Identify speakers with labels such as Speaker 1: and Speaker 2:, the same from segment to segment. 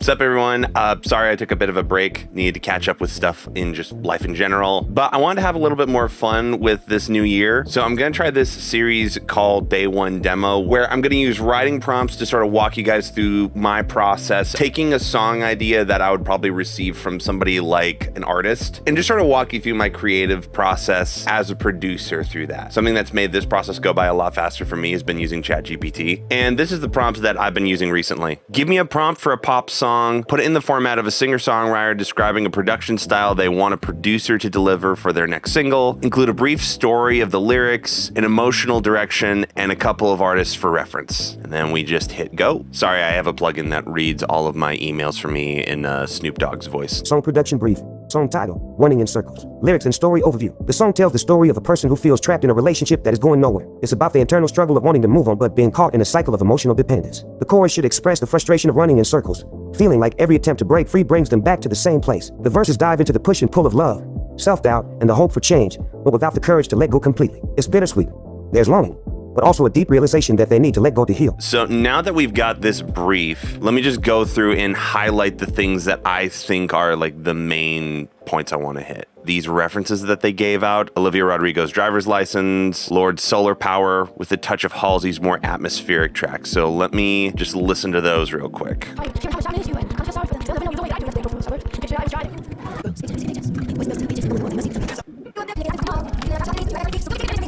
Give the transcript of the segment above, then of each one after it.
Speaker 1: What's up, everyone? Sorry I took a bit of a break. Needed to catch up with stuff in just life in general. But I wanted to have a little bit more fun with this new year. So I'm going to try this series called Day 1 Demo, where I'm going to use writing prompts to sort of walk you guys through my process, taking a song idea that I would probably receive from somebody like an artist, and just sort of walk you through my creative process as a producer through that. Something that's made this process go by a lot faster for me has been using ChatGPT. And this is the prompts that I've been using recently. Give me a prompt for a pop song. Put it in the format of a singer-songwriter describing a production style they want a producer to deliver for their next single. Include a brief story of the lyrics, an emotional direction, and a couple of artists for reference. And then we just hit go. Sorry, I have a plugin that reads all of my emails for me in Snoop Dogg's voice.
Speaker 2: Song production brief. Song title, Running in Circles. Lyrics and story overview. The song tells the story of a person who feels trapped in a relationship that is going nowhere. It's about the internal struggle of wanting to move on but being caught in a cycle of emotional dependence. The chorus should express the frustration of running in circles, feeling like every attempt to break free brings them back to the same place. The verses dive into the push and pull of love, self-doubt, and the hope for change, but without the courage to let go completely. It's bittersweet. There's longing, but also a deep realization that they need to let go to heal.
Speaker 1: So now that we've got this brief, let me just go through and highlight the things that I think are like the main points I want to hit. These references that they gave out: Olivia Rodrigo's Driver's License, Lord's Solar Power, with a touch of Halsey's more atmospheric tracks. So let me just listen to those real quick.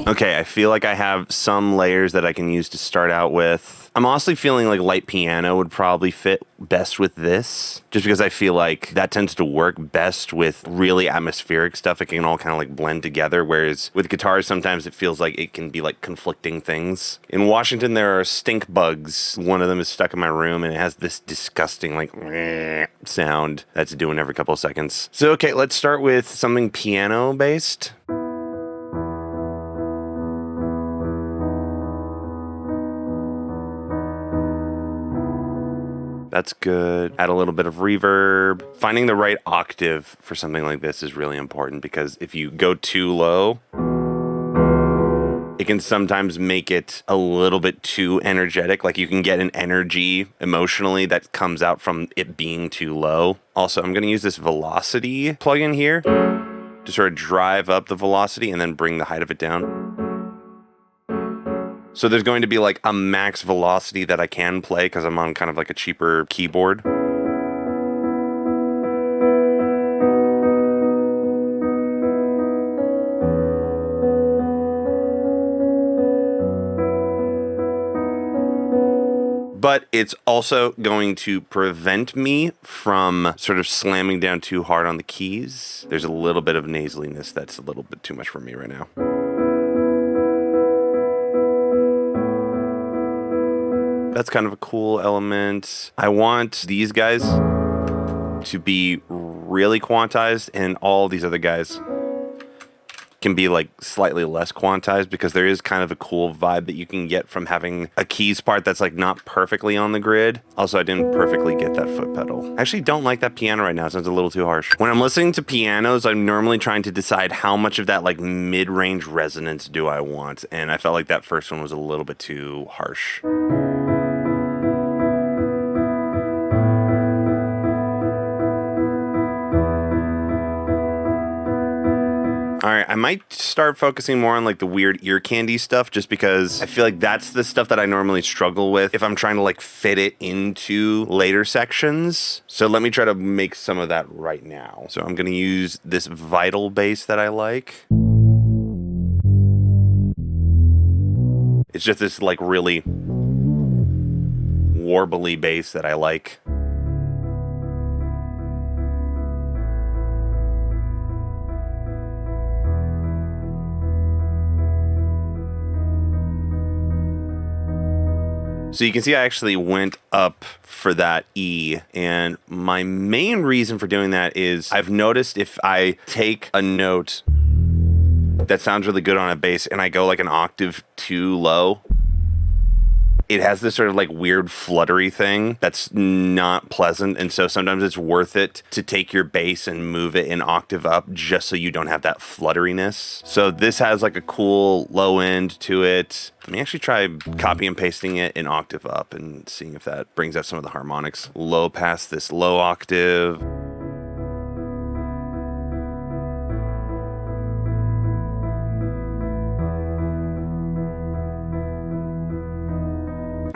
Speaker 1: Okay, I feel like I have some layers that I can use to start out with. I'm honestly feeling like light piano would probably fit best with this, just because I feel like that tends to work best with really atmospheric stuff. It can all kind of like blend together, whereas with guitars, sometimes it feels like it can be like conflicting things. In Washington, there are stink bugs. One of them is stuck in my room, and it has this disgusting like sound that's doing every couple of seconds. So, okay, let's start with something piano-based. That's good. Add a little bit of reverb. Finding the right octave for something like this is really important, because if you go too low, it can sometimes make it a little bit too energetic. Like you can get an energy emotionally that comes out from it being too low. Also, I'm going to use this velocity plugin here to sort of drive up the velocity and then bring the height of it down. So there's going to be like a max velocity that I can play because I'm on kind of like a cheaper keyboard. But it's also going to prevent me from sort of slamming down too hard on the keys. There's a little bit of nasaliness that's a little bit too much for me right now. That's kind of a cool element. I want these guys to be really quantized, and all these other guys can be like slightly less quantized, because there is kind of a cool vibe that you can get from having a keys part that's like not perfectly on the grid. Also, I didn't perfectly get that foot pedal. I actually don't like that piano right now. It sounds a little too harsh. When I'm listening to pianos, I'm normally trying to decide how much of that like mid-range resonance do I want, and I felt like that first one was a little bit too harsh. All right, I might start focusing more on like the weird ear candy stuff, just because I feel like that's the stuff that I normally struggle with if I'm trying to like fit it into later sections. So let me try to make some of that right now. So I'm gonna use this Vital bass that I like. It's just this like really warbly bass that I like. So you can see I actually went up for that E, and my main reason for doing that is I've noticed if I take a note that sounds really good on a bass and I go like an octave too low, it has this sort of like weird fluttery thing that's not pleasant. And so sometimes it's worth it to take your bass and move it an octave up just so you don't have that flutteriness. So this has like a cool low end to it. Let me actually try copy and pasting it an octave up and seeing if that brings out some of the harmonics. Low past this low octave.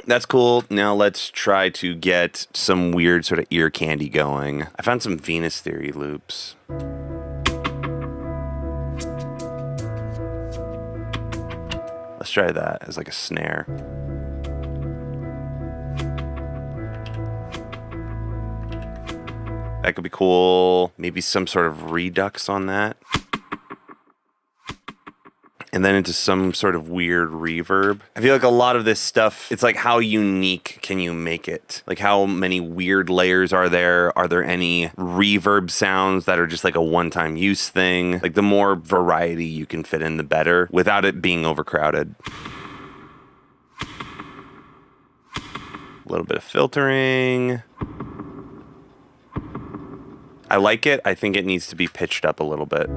Speaker 1: That's cool. Now let's try to get some weird sort of ear candy going. I found some Venus Theory loops. Let's try that as like a snare. That could be cool. Maybe some sort of redux on that. And then into some sort of weird reverb. I feel like a lot of this stuff, it's like how unique can you make it? Like how many weird layers are there? Are there any reverb sounds that are just like a one-time use thing? Like the more variety you can fit in, the better without it being overcrowded. A little bit of filtering. I like it. I think it needs to be pitched up a little bit.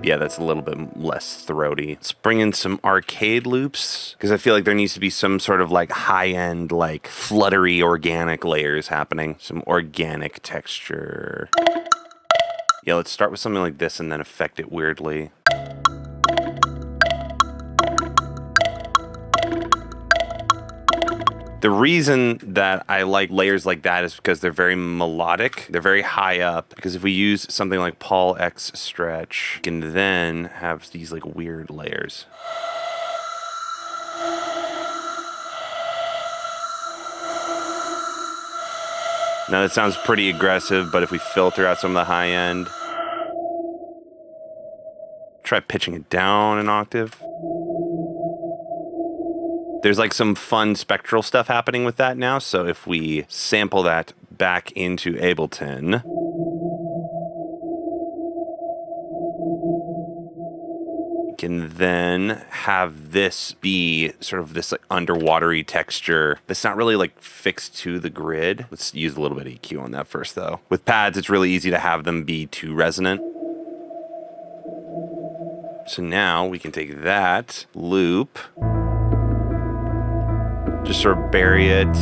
Speaker 1: Yeah, that's a little bit less throaty. Let's bring in some arcade loops because I feel like there needs to be some sort of like high-end, like fluttery organic layers happening. Some organic texture. Yeah, let's start with something like this and then affect it weirdly. The reason that I like layers like that is because they're very melodic. They're very high up. Because if we use something like Paul X Stretch, we can then have these like weird layers. Now that sounds pretty aggressive, but if we filter out some of the high end, try pitching it down an octave. There's like some fun spectral stuff happening with that now. So if we sample that back into Ableton, we can then have this be sort of this like underwatery texture that's not really like fixed to the grid. Let's use a little bit of EQ on that first though. With pads, it's really easy to have them be too resonant. So now we can take that loop, just sort of bury it.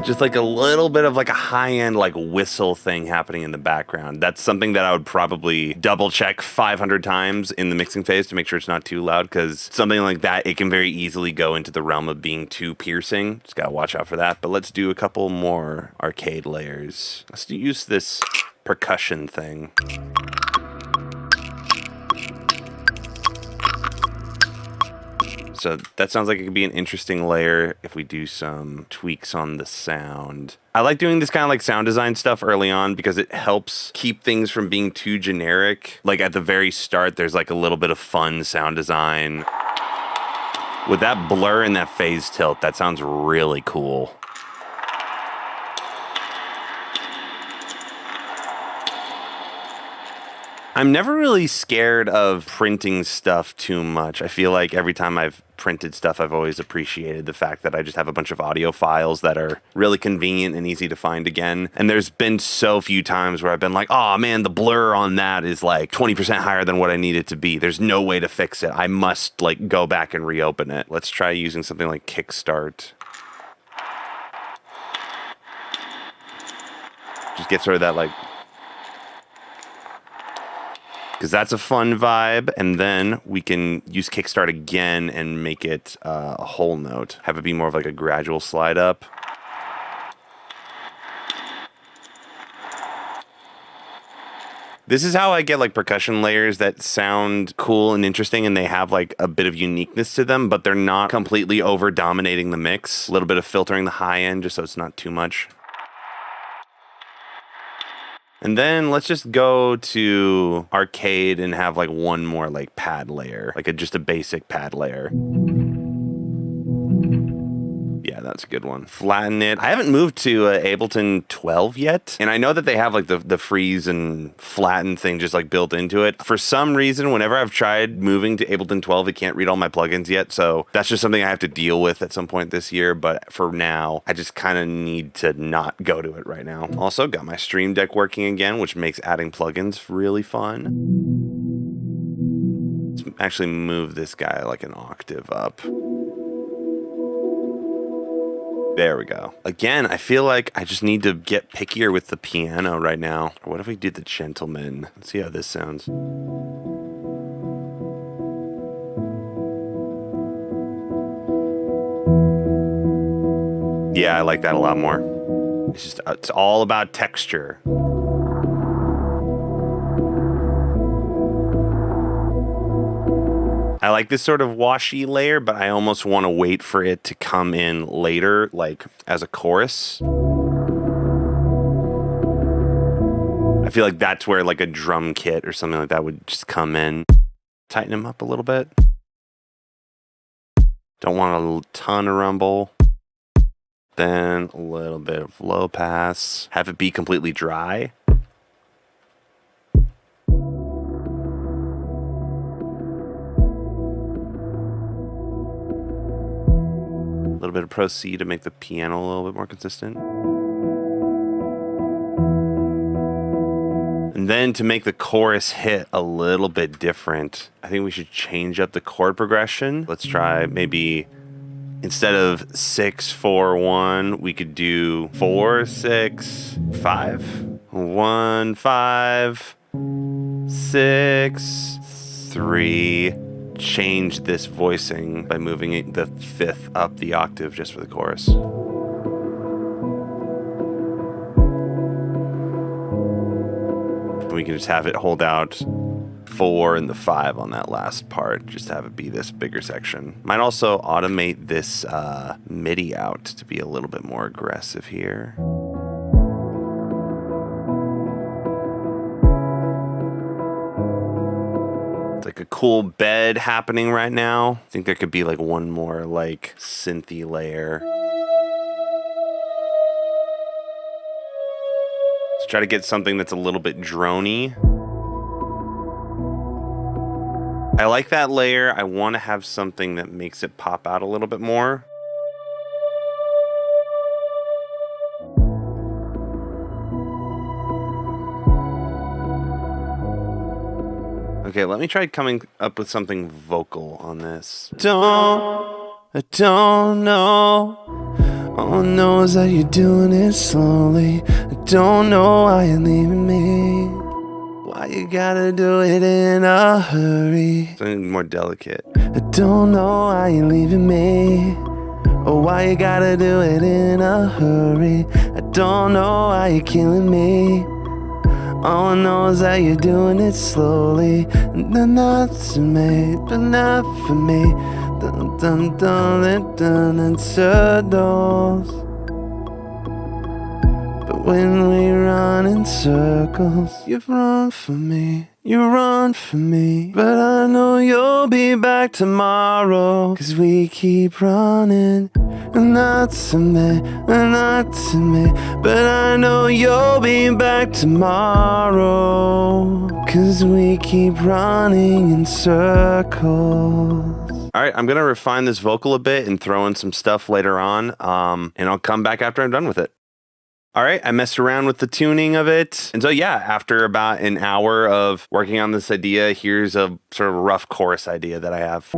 Speaker 1: Just like a little bit of like a high-end like whistle thing happening in the background. That's something that I would probably double check 500 times in the mixing phase to make sure it's not too loud, because something like that, it can very easily go into the realm of being too piercing. Just gotta watch out for that. But let's do a couple more arcade layers. Let's use this percussion thing. So that sounds like it could be an interesting layer if we do some tweaks on the sound. I like doing this kind of like sound design stuff early on because it helps keep things from being too generic. Like at the very start, there's like a little bit of fun sound design. With that blur and that phase tilt, that sounds really cool. I'm never really scared of printing stuff too much. I feel like every time I've printed stuff, I've always appreciated the fact that I just have a bunch of audio files that are really convenient and easy to find again. And there's been so few times where I've been like, oh man, the blur on that is like 20% higher than what I need it to be. There's no way to fix it. I must like go back and reopen it. Let's try using something like Kickstart. Just get sort of that like, because that's a fun vibe. And then we can use Kickstart again and make it a whole note. Have it be more of like a gradual slide up. This is how I get like percussion layers that sound cool and interesting, and they have like a bit of uniqueness to them, but they're not completely over dominating the mix. A little bit of filtering the high end just so it's not too much. And then let's just go to arcade and have like one more like pad layer, like just a basic pad layer. Yeah, that's a good one. Flatten it. I haven't moved to Ableton 12 yet, and I know that they have like the freeze and flatten thing just like built into it. For some reason, whenever I've tried moving to Ableton 12, it can't read all my plugins yet, so that's just something I have to deal with at some point this year, but for now, I just kind of need to not go to it right now. Also, got my Stream Deck working again, which makes adding plugins really fun. Let's actually move this guy like an octave up. There we go. Again, I feel like I just need to get pickier with the piano right now. Or what if we did the Gentleman? Let's see how this sounds. Yeah, I like that a lot more. It's all about texture. I like this sort of washy layer, but I almost want to wait for it to come in later, like as a chorus. I feel like that's where like a drum kit or something like that would just come in. Tighten them up a little bit. Don't want a ton of rumble. Then a little bit of low pass. Have it be completely dry. A little bit of Pro C to make the piano a little bit more consistent. And then to make the chorus hit a little bit different, I think we should change up the chord progression. Let's try maybe instead of 6, 4, 1, we could do 4, 6, 5, 1, 5, 6, 3. Change this voicing by moving it the 5th up the octave just for the chorus. We can just have it hold out 4 and the 5 on that last part, just have it be this bigger section. Might also automate this MIDI out to be a little bit more aggressive here. Like a cool bed happening right now. I think there could be like one more like synthy layer. Let's try to get something that's a little bit droney. I like that layer. I want to have something that makes it pop out a little bit more. Okay, let me try coming up with something vocal on this. I don't know. All I know is that you're doing it slowly. I don't know why you're leaving me. Why you gotta do it in a hurry? Something more delicate. I don't know why you're leaving me. Or why you gotta do it in a hurry. I don't know why you're killing me. All I know is that you're doing it slowly. And then that's to me, but not for me. Dun dun dun dun dun in circles. But when we run in circles, you run for me, you run for me. But I know you'll be back tomorrow, 'cause we keep running. And not to me, and not to me. But I know you'll be back tomorrow, 'cause we keep running in circles. All right, I'm gonna refine this vocal a bit and throw in some stuff later on, and I'll come back after I'm done with it. All right, I messed around with the tuning of it. And so yeah, after about an hour of working on this idea, here's a sort of rough chorus idea that I have.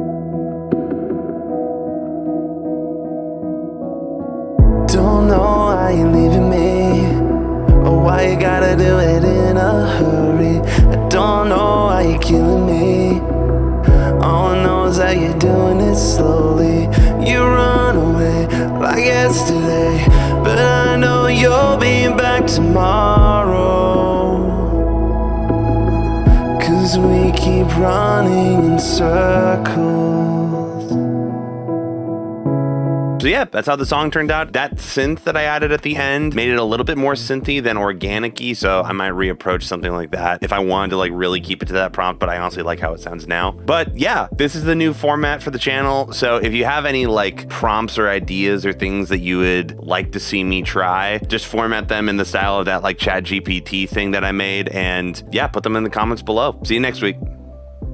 Speaker 1: Don't know why you're leaving me, or why you gotta do it in a hurry. I don't know why you're killing me. All I know is that you're doing it slowly. You run away like yesterday, but I know you'll be back tomorrow, 'cause we keep running in circles. So yeah, that's how the song turned out. That synth that I added at the end made it a little bit more synthy than organic-y, so I might reapproach something like that if I wanted to like really keep it to that prompt, but I honestly like how it sounds now. But yeah, this is the new format for the channel. So if you have any like prompts or ideas or things that you would like to see me try, just format them in the style of that like Chat GPT thing that I made, and yeah, put them in the comments below. See you next week.